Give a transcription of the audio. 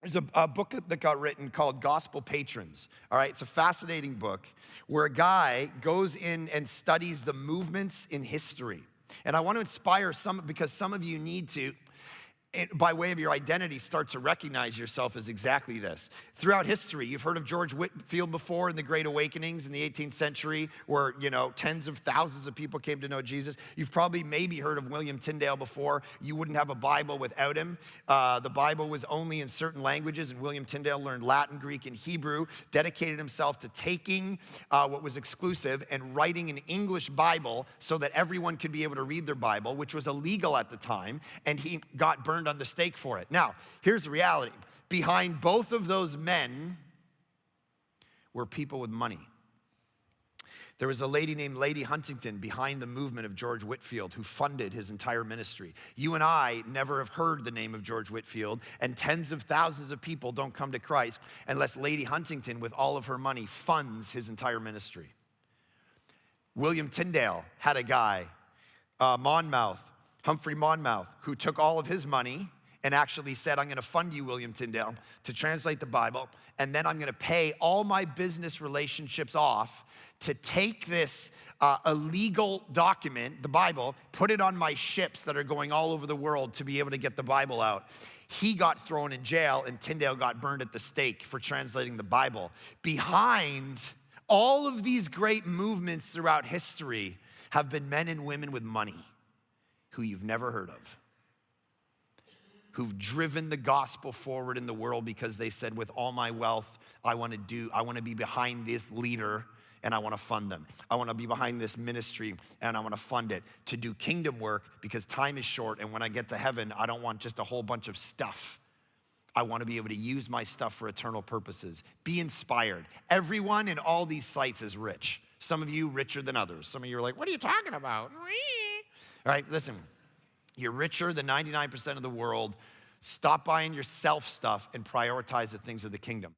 There's a book that got written called Gospel Patrons. All right, it's a fascinating book where a guy goes in and studies the movements in history. And I want to inspire because some of you need to, by way of your identity, start to recognize yourself as exactly this. Throughout history, you've heard of George Whitefield before in the Great Awakenings in the 18th century, where, tens of thousands of people came to know Jesus. You've probably maybe heard of William Tyndale before. You wouldn't have a Bible without him. The Bible was only in certain languages, and William Tyndale learned Latin, Greek, and Hebrew, dedicated himself to taking what was exclusive and writing an English Bible so that everyone could be able to read their Bible, which was illegal at the time, and he got burned on the stake for it. Now, here's the reality. Behind both of those men were people with money. There was a lady named Lady Huntington behind the movement of George Whitefield who funded his entire ministry. You and I never have heard the name of George Whitefield, and tens of thousands of people don't come to Christ unless Lady Huntington, with all of her money, funds his entire ministry. William Tyndale had a guy, Humphrey Monmouth, who took all of his money and actually said, I'm gonna fund you, William Tyndale, to translate the Bible, and then I'm gonna pay all my business relationships off to take this illegal document, the Bible, put it on my ships that are going all over the world to be able to get the Bible out. He got thrown in jail, and Tyndale got burned at the stake for translating the Bible. Behind all of these great movements throughout history have been men and women with money who you've never heard of, who've driven the gospel forward in the world because they said, with all my wealth, I want to be behind this leader and I want to fund them. I want to be behind this ministry and I want to fund it to do kingdom work because time is short, and when I get to heaven, I don't want just a whole bunch of stuff. I want to be able to use my stuff for eternal purposes. Be inspired. Everyone in all these sites is rich. Some of you richer than others. Some of you are like, what are you talking about? All right, listen, you're richer than 99% of the world. Stop buying yourself stuff and prioritize the things of the kingdom.